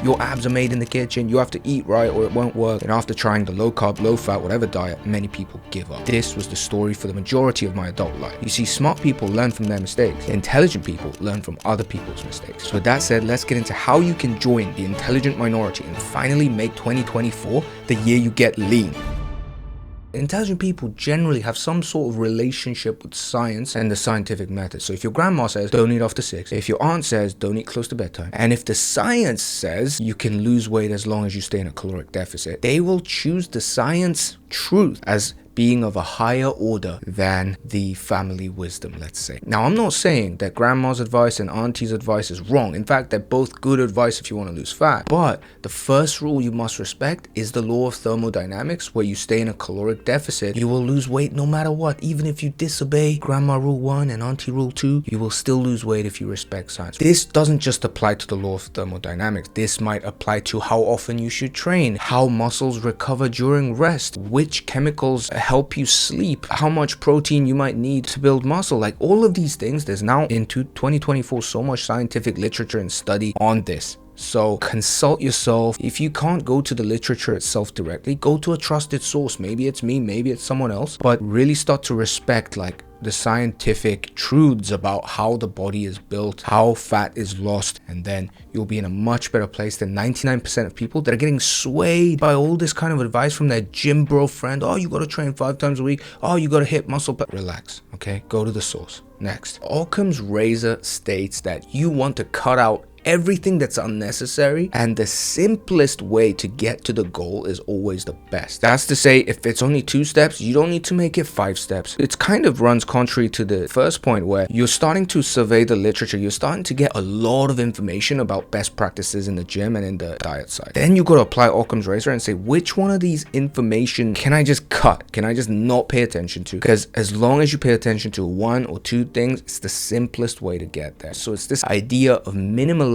Your abs are made in the kitchen, you have to eat right or it won't work. And after trying the low carb, low fat, whatever diet, many people give up. This was the story for the majority of my adult life. You see, smart people learn from their mistakes. Intelligent people learn from other people's mistakes. So with that said, let's get into how you can join the intelligent minority and finally make 2024 the year you get lean. Intelligent people generally have some sort of relationship with science and the scientific method. So if your grandma says don't eat after 6, if your aunt says don't eat close to bedtime, and if the science says you can lose weight as long as you stay in a caloric deficit, they will choose the science truth as being of a higher order than the family wisdom, let's say. Now, I'm not saying that grandma's advice and auntie's advice is wrong. In fact, they're both good advice if you want to lose fat. But the first rule you must respect is the law of thermodynamics, where you stay in a caloric deficit, you will lose weight no matter what. Even if you disobey grandma rule 1 and auntie rule 2, you will still lose weight if you respect science. This doesn't just apply to the law of thermodynamics. This might apply to how often you should train, how muscles recover during rest, which chemicals help you sleep, how much protein you might need to build muscle. Like all of these things, there's now into 2024 so much scientific literature and study on this. So consult yourself. If you can't go to the literature itself directly, go to a trusted source. Maybe it's me, maybe it's someone else, but really start to respect like the scientific truths about how the body is built, how fat is lost, and then you'll be in a much better place than 99% of people that are getting swayed by all this kind of advice from their gym bro friend. Oh, you gotta train 5 times a week. Oh, you gotta hit muscle. But relax, okay? Go to the source. Next, Occam's razor states that you want to cut out everything that's unnecessary, and the simplest way to get to the goal is always the best. That's to say, if it's only 2 steps, you don't need to make it 5 steps. It kind of runs contrary to the first point, where you're starting to survey the literature, you're starting to get a lot of information about best practices in the gym and in the diet side. Then you got to apply Occam's razor and say, which one of these information can I just cut? Can I just not pay attention to? Because as long as you pay attention to 1 or 2 things, it's the simplest way to get there. So it's this idea of minimalizing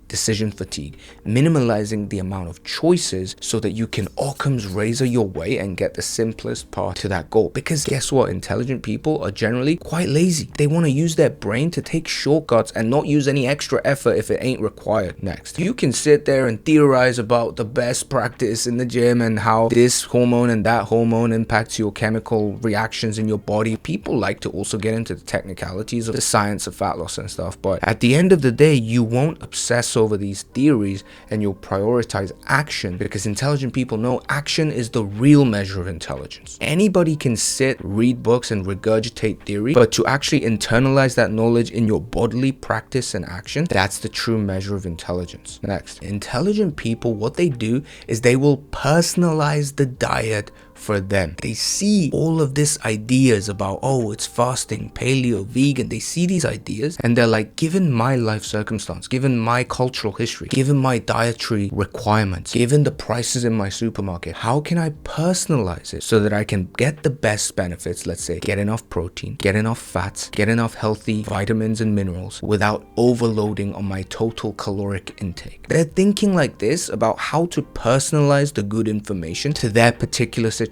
decision fatigue, minimalizing the amount of choices so that you can Occam's razor your way and get the simplest path to that goal. Because guess what? Intelligent people are generally quite lazy. They want to use their brain to take shortcuts and not use any extra effort if it ain't required. Next, you can sit there and theorize about the best practice in the gym and how this hormone and that hormone impacts your chemical reactions in your body. People like to also get into the technicalities of the science of fat loss and stuff, but at the end of the day, you won't obsess over these theories and you'll prioritize action, because intelligent people know action is the real measure of intelligence. Anybody can sit, read books and regurgitate theory, but to actually internalize that knowledge in your bodily practice and action, that's the true measure of intelligence. Next, intelligent people, what they do is they will personalize the diet for them. They see all of these ideas about, oh, it's fasting, paleo, vegan. They see these ideas and they're like, given my life circumstance, given my cultural history, given my dietary requirements, given the prices in my supermarket, how can I personalize it so that I can get the best benefits? Let's say get enough protein, get enough fats, get enough healthy vitamins and minerals without overloading on my total caloric intake. They're thinking like this about how to personalize the good information to their particular situation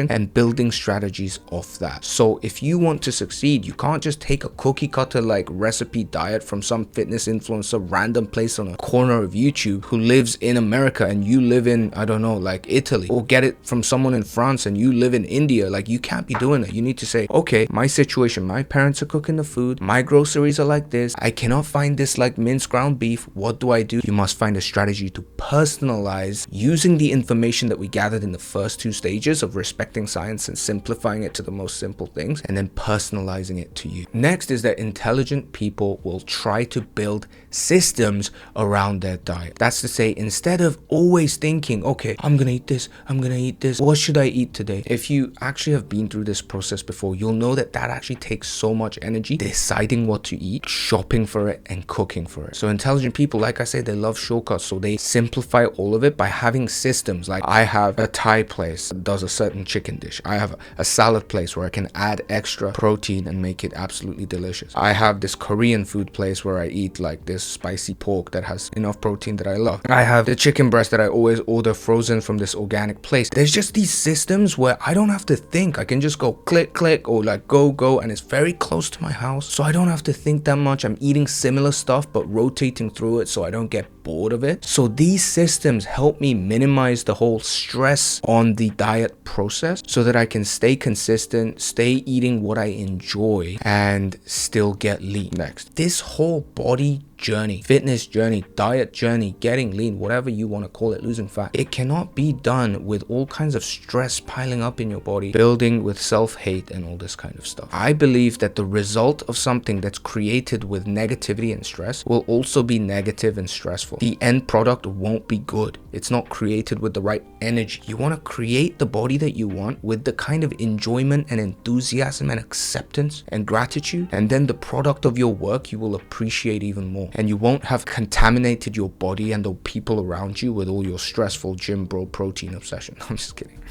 and building strategies off that. So if you want to succeed, you can't just take a cookie cutter like recipe diet from some fitness influencer random place on a corner of YouTube who lives in America and you live in, I don't know, like Italy, or get it from someone in France and you live in India. Like, you can't be doing that. You need to say, okay, my situation, my parents are cooking the food, my groceries are like this, I cannot find this like minced ground beef, what do I do? You must find a strategy to personalize using the information that we gathered in the first 2 stages of respecting science and simplifying it to the most simple things and then personalizing it to you. Next is that intelligent people will try to build systems around their diet. That's to say, instead of always thinking, okay, I'm gonna eat this, I'm gonna eat this, what should I eat today? If you actually have been through this process before, you'll know that that actually takes so much energy, deciding what to eat, shopping for it, and cooking for it. So intelligent people, like I said, they love shortcuts, so they simplify all of it by having systems. Like, I have a Thai place that does a certain chicken dish. I have a salad place where I can add extra protein and make it absolutely delicious. I have this Korean food place where I eat like this spicy pork that has enough protein that I love. I have the chicken breast that I always order frozen from this organic place. There's just these systems where I don't have to think. I can just go click, click, or like go, and it's very close to my house. So I don't have to think that much. I'm eating similar stuff, but rotating through it so I don't get bored of it. So these systems help me minimize the whole stress on the diet process so that I can stay consistent, stay eating what I enjoy, and still get lean. Next, this whole body journey, fitness journey, diet journey, getting lean, whatever you want to call it, losing fat, it cannot be done with all kinds of stress piling up in your body, building with self-hate and all this kind of stuff. I believe that the result of something that's created with negativity and stress will also be negative and stressful. The end product won't be good. It's not created with the right energy. You want to create the body that you want with the kind of enjoyment and enthusiasm and acceptance and gratitude, and then the product of your work you will appreciate even more. And you won't have contaminated your body and the people around you with all your stressful gym bro protein obsession. I'm just kidding.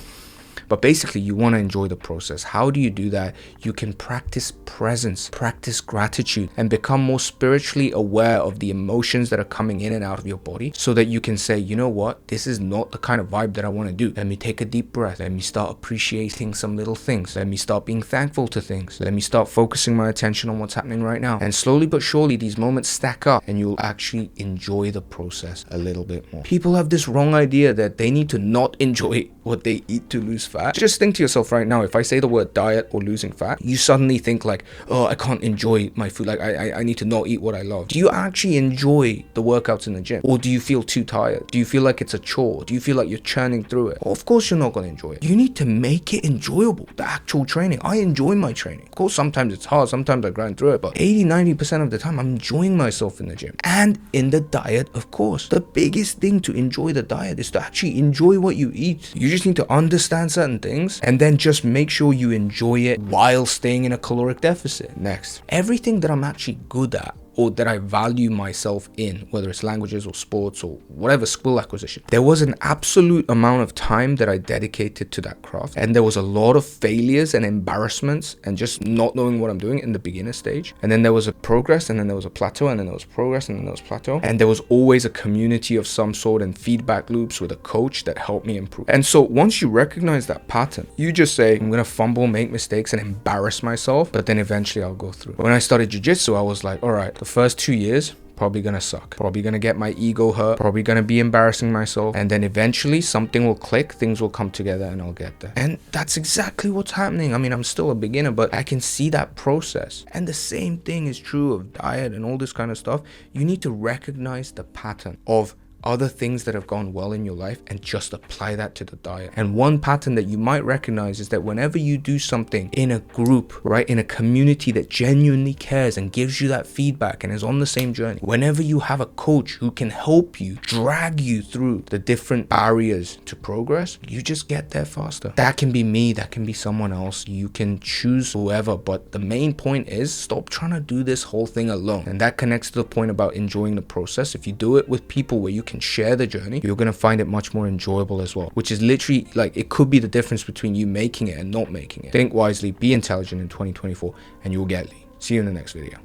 But basically, you want to enjoy the process. How do you do that? You can practice presence, practice gratitude, and become more spiritually aware of the emotions that are coming in and out of your body so that you can say, you know what? This is not the kind of vibe that I want to do. Let me take a deep breath. Let me start appreciating some little things. Let me start being thankful to things. Let me start focusing my attention on what's happening right now. And slowly but surely, these moments stack up and you'll actually enjoy the process a little bit more. People have this wrong idea that they need to not enjoy what they eat to lose fat. Just think to yourself right now, if I say the word diet or losing fat, you suddenly think like, oh, I can't enjoy my food. Like I need to not eat what I love. Do you actually enjoy the workouts in the gym? Or do you feel too tired? Do you feel like it's a chore? Do you feel like you're churning through it? Well, of course you're not going to enjoy it. You need to make it enjoyable, the actual training. I enjoy my training. Of course, sometimes it's hard. Sometimes I grind through it. But 80-90% of the time, I'm enjoying myself in the gym. And in the diet, of course. The biggest thing to enjoy the diet is to actually enjoy what you eat. You just need to understand certain things and then just make sure you enjoy it while staying in a caloric deficit. Next, everything that I'm actually good at or that I value myself in, whether it's languages or sports or whatever skill acquisition, there was an absolute amount of time that I dedicated to that craft. And there was a lot of failures and embarrassments and just not knowing what I'm doing in the beginner stage. And then there was a progress, and then there was a plateau, and then there was progress, and then there was plateau. And there was always a community of some sort and feedback loops with a coach that helped me improve. And so once you recognize that pattern, you just say, I'm gonna fumble, make mistakes, and embarrass myself, but then eventually I'll go through. When I started jiu-jitsu, I was like, all right, the first 2 years, probably gonna suck, probably gonna get my ego hurt, probably gonna be embarrassing myself, and then eventually something will click, things will come together, and I'll get there. And that's exactly what's happening. I mean, I'm still a beginner, but I can see that process. And the same thing is true of diet and all this kind of stuff. You need to recognize the pattern of other things that have gone well in your life and just apply that to the diet. And one pattern that you might recognize is that whenever you do something in a group, right, in a community that genuinely cares and gives you that feedback and is on the same journey, whenever you have a coach who can help you, drag you through the different barriers to progress, you just get there faster. That can be me, that can be someone else, you can choose whoever, but the main point is stop trying to do this whole thing alone. And that connects to the point about enjoying the process. If you do it with people where you can share the journey, you're going to find it much more enjoyable as well, which is literally like, it could be the difference between you making it and not making it. Think wisely, be intelligent in 2024, and you'll get lean. See you in the next video.